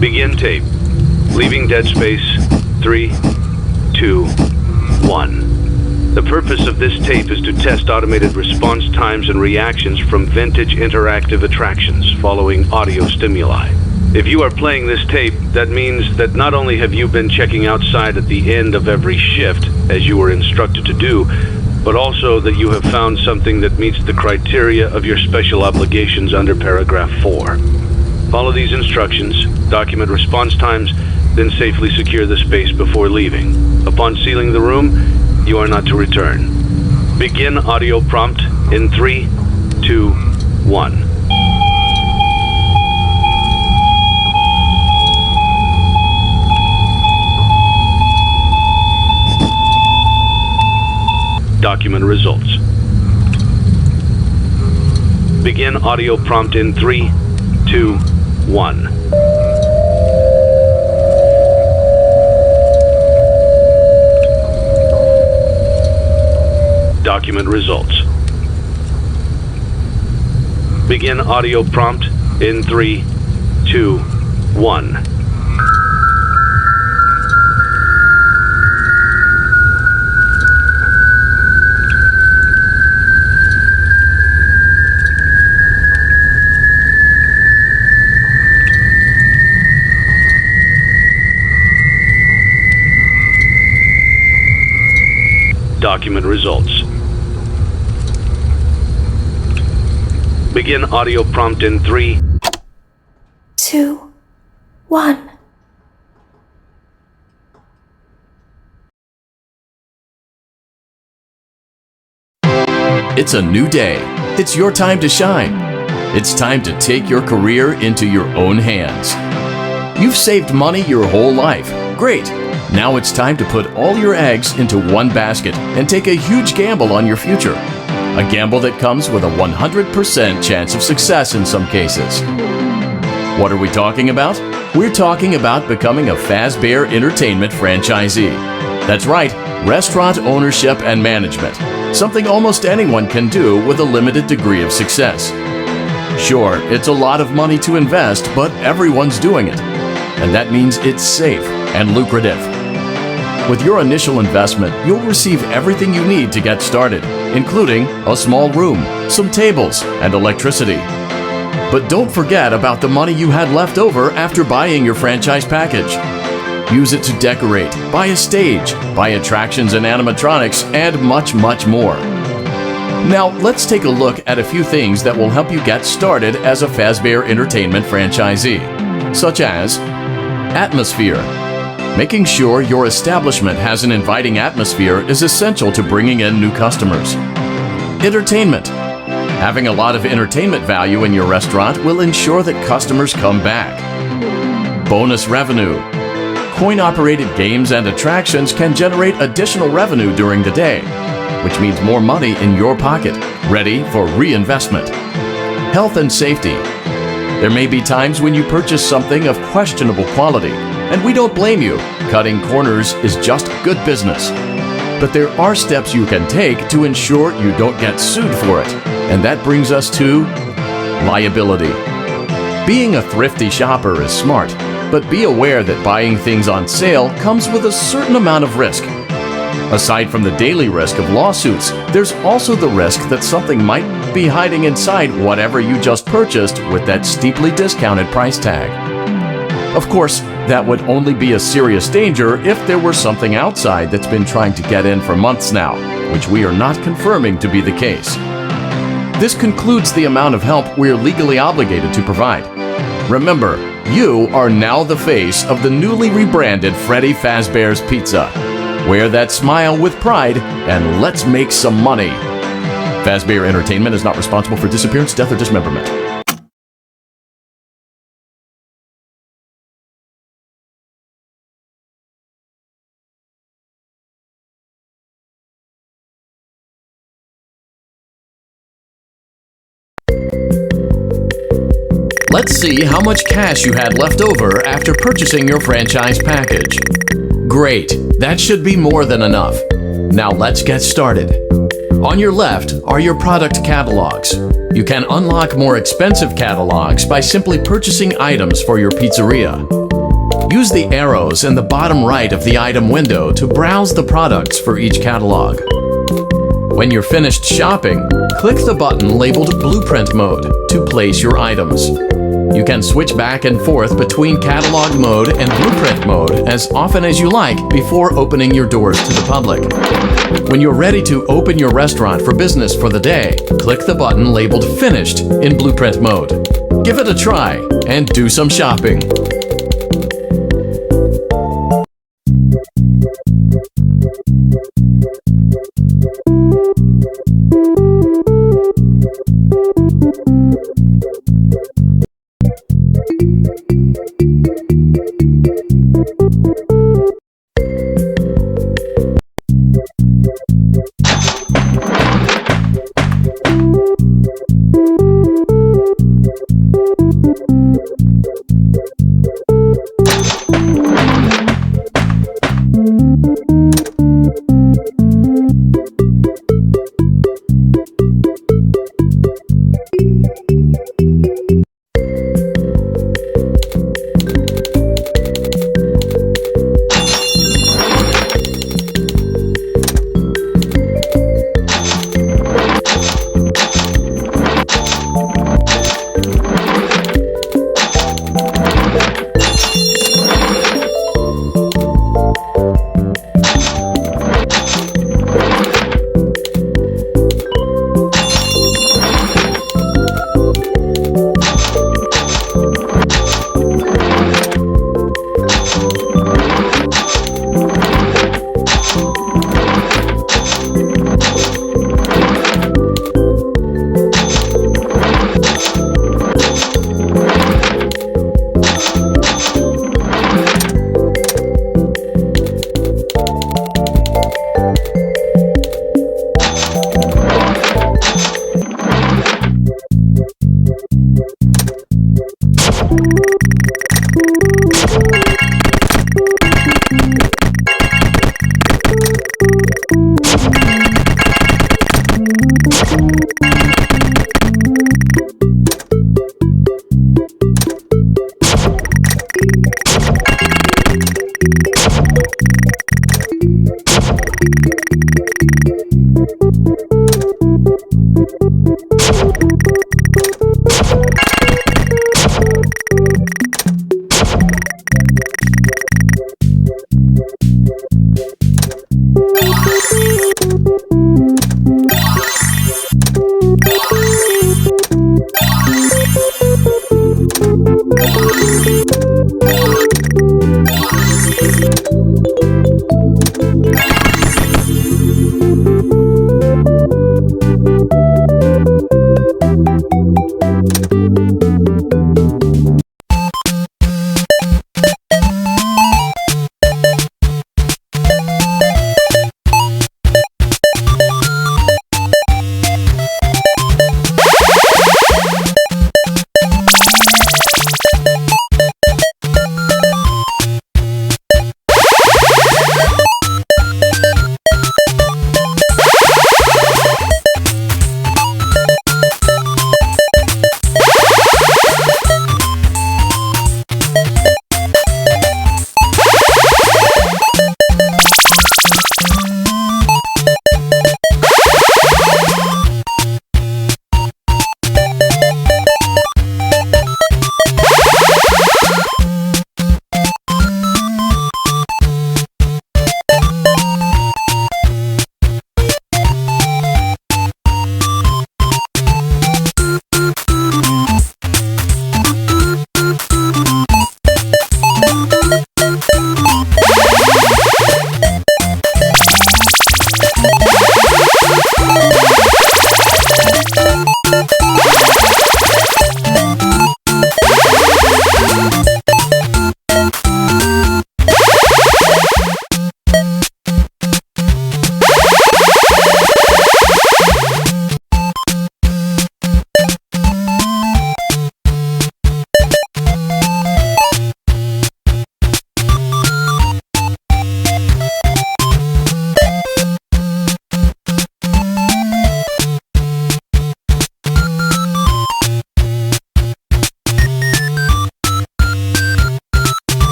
Begin tape. Leaving dead space. 3, 2, 1. The purpose of this tape is to test automated response times and reactions from vintage interactive attractions following audio stimuli. If you are playing this tape, that means that not only have you been checking outside at the end of every shift, as you were instructed to do, but also that you have found something that meets the criteria of your special obligations under paragraph 4. Follow these instructions, document response times, then safely secure the space before leaving. Upon sealing the room, you are not to return. Begin audio prompt in 3, 2, 1. Document results. Begin audio prompt in 3, 2, 1. Document results. Begin audio prompt in 3, 2, 1. Document results. Begin audio prompt in 3, 2, 1. It's a new day. It's your time to shine. It's time to take your career into your own hands. You've saved money your whole life. Great. Now it's time to put all your eggs into one basket and take a huge gamble on your future. A gamble that comes with a 100% chance of success in some cases. What are we talking about? We're talking about becoming a Fazbear Entertainment franchisee. That's right, restaurant ownership and management. Something almost anyone can do with a limited degree of success. Sure, it's a lot of money to invest, but everyone's doing it. And that means it's safe and lucrative. With your initial investment, you'll receive everything you need to get started, including a small room, some tables, and electricity. But don't forget about the money you had left over after buying your franchise package. Use it to decorate, buy a stage, buy attractions and animatronics, and much, much more. Now, let's take a look at a few things that will help you get started as a Fazbear Entertainment franchisee, such as atmosphere. Making sure your establishment has an inviting atmosphere is essential to bringing in new customers. Entertainment. Having a lot of entertainment value in your restaurant will ensure that customers come back. Bonus revenue. Coin-operated games and attractions can generate additional revenue during the day, which means more money in your pocket, ready for reinvestment. Health and safety. There may be times when you purchase something of questionable quality, and we don't blame you. Cutting corners is just good business. But there are steps you can take to ensure you don't get sued for it. And that brings us to liability. Being a thrifty shopper is smart, but be aware that buying things on sale comes with a certain amount of risk. Aside from the daily risk of lawsuits, there's also the risk that something might be hiding inside whatever you just purchased with that steeply discounted price tag. Of course, that would only be a serious danger if there were something outside that's been trying to get in for months now, which we are not confirming to be the case. This concludes the amount of help we're legally obligated to provide. Remember, you are now the face of the newly rebranded Freddy Fazbear's Pizza. Wear that smile with pride, and let's make some money. Fazbear Entertainment is not responsible for disappearance, death, or dismemberment. Let's see how much cash you had left over after purchasing your franchise package. Great, that should be more than enough. Now let's get started. On your left are your product catalogs. You can unlock more expensive catalogs by simply purchasing items for your pizzeria. Use the arrows in the bottom right of the item window to browse the products for each catalog. When you're finished shopping, click the button labeled Blueprint Mode to place your items. You can switch back and forth between Catalog Mode and Blueprint Mode as often as you like before opening your doors to the public. When you're ready to open your restaurant for business for the day, click the button labeled Finished in Blueprint Mode. Give it a try and do some shopping.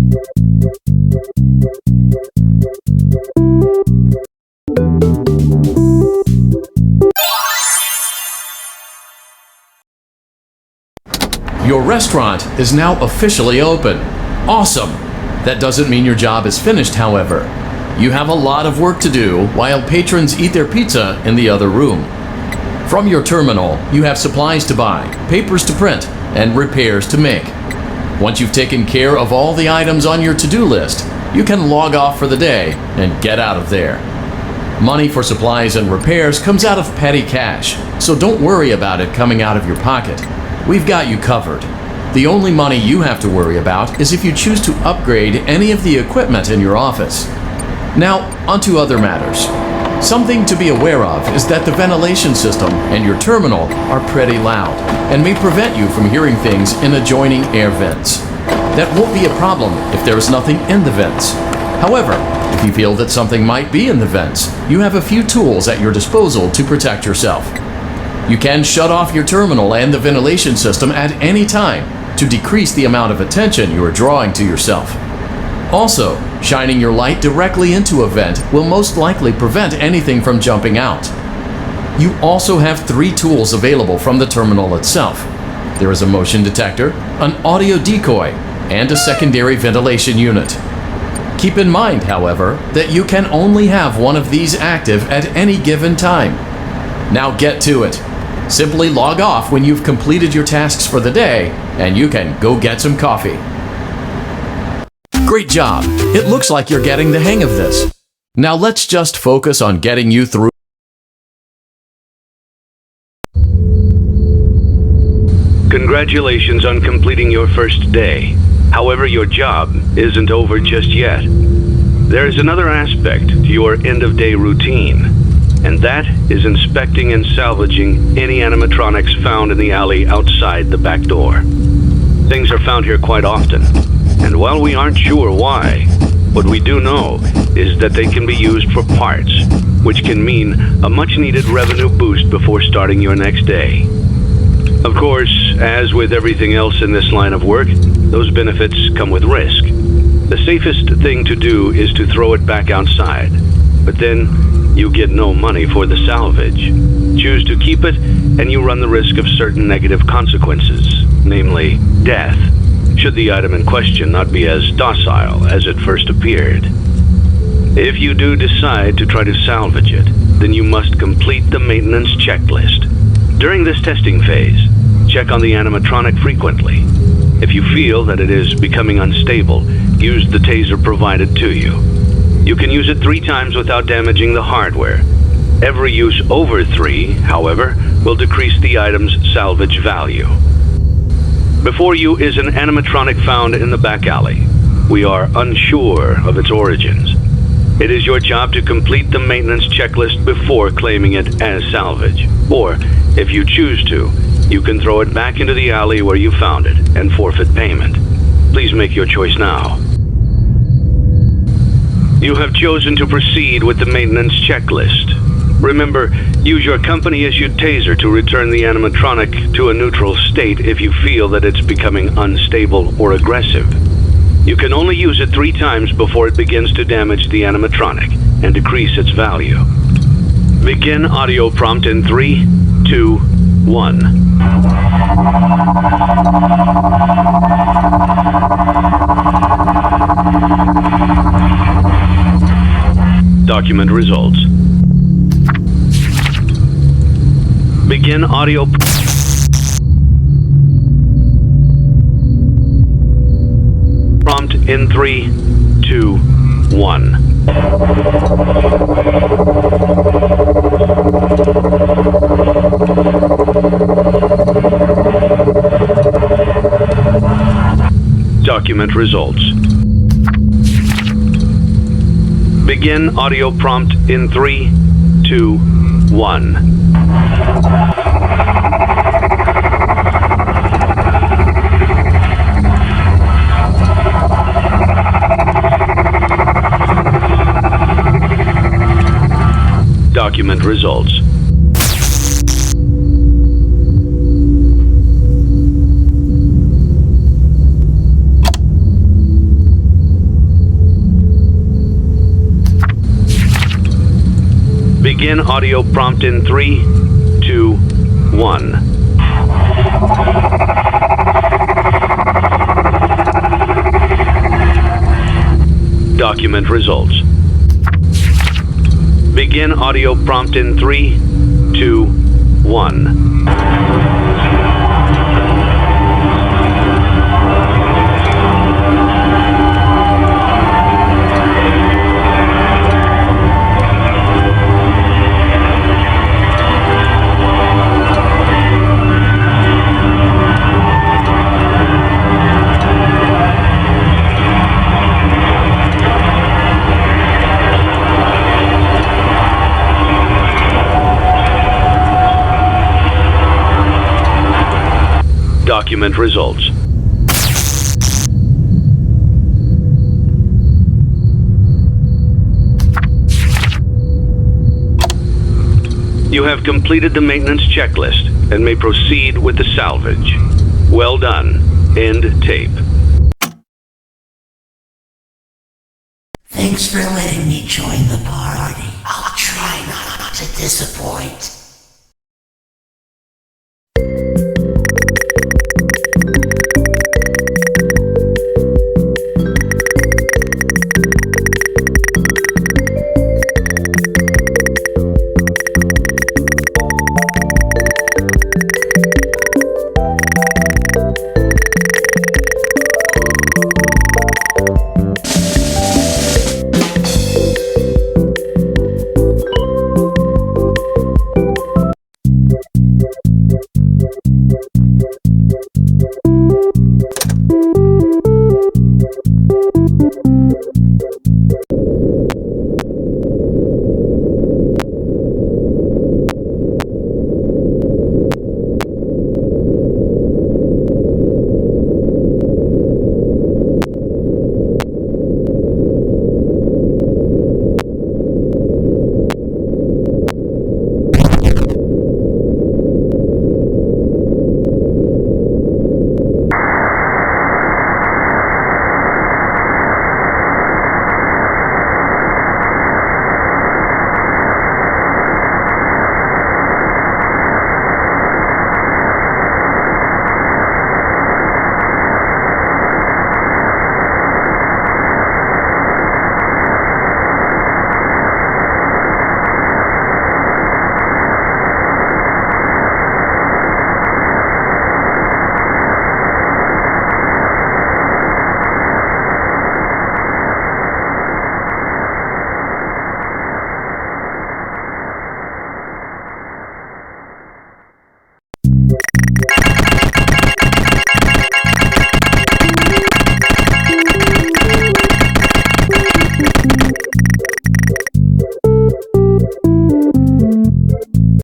Your restaurant is now officially open. Awesome! That doesn't mean your job is finished, however. You have a lot of work to do while patrons eat their pizza in the other room. From your terminal, you have supplies to buy, papers to print, and repairs to make. Once you've taken care of all the items on your to-do list, you can log off for the day and get out of there. Money for supplies and repairs comes out of petty cash, so don't worry about it coming out of your pocket. We've got you covered. The only money you have to worry about is if you choose to upgrade any of the equipment in your office. Now, onto other matters. Something to be aware of is that the ventilation system and your terminal are pretty loud and may prevent you from hearing things in adjoining air vents. That won't be a problem if there is nothing in the vents. However, if you feel that something might be in the vents, you have a few tools at your disposal to protect yourself. You can shut off your terminal and the ventilation system at any time to decrease the amount of attention you are drawing to yourself. Also, shining your light directly into a vent will most likely prevent anything from jumping out. You also have 3 tools available from the terminal itself. There is a motion detector, an audio decoy, and a secondary ventilation unit. Keep in mind, however, that you can only have one of these active at any given time. Now get to it. Simply log off when you've completed your tasks for the day, and you can go get some coffee. Great job! It looks like you're getting the hang of this. Now let's just focus on getting you through. Congratulations on completing your first day. However, your job isn't over just yet. There is another aspect to your end-of-day routine, and that is inspecting and salvaging any animatronics found in the alley outside the back door. Things are found here quite often, and while we aren't sure why, what we do know is that they can be used for parts, which can mean a much-needed revenue boost before starting your next day. Of course, as with everything else in this line of work, those benefits come with risk. The safest thing to do is to throw it back outside, but then you get no money for the salvage. Choose to keep it, and you run the risk of certain negative consequences, namely death, should the item in question not be as docile as it first appeared. If you do decide to try to salvage it, then you must complete the maintenance checklist. During this testing phase, check on the animatronic frequently. If you feel that it is becoming unstable, use the taser provided to you. You can use it 3 times without damaging the hardware. Every use over 3, however, will decrease the item's salvage value. Before you is an animatronic found in the back alley. We are unsure of its origins. It is your job to complete the maintenance checklist before claiming it as salvage. Or, if you choose to, you can throw it back into the alley where you found it and forfeit payment. Please make your choice now. You have chosen to proceed with the maintenance checklist. Remember, use your company-issued taser to return the animatronic to a neutral state if you feel that it's becoming unstable or aggressive. You can only use it 3 times before it begins to damage the animatronic and decrease its value. Begin audio prompt in 3, 2, 1. Document results. Begin audio prompt in 3, 2, 1. Document results. Begin audio prompt in 3, 2, 1. Document results. Begin audio prompt in 3, 2, 1. Document results. Begin audio prompt in 3, 2, 1. Document results. You have completed the maintenance checklist and may proceed with the salvage. Well done. End tape. Thanks for letting me join the party. I'll try not to disappoint.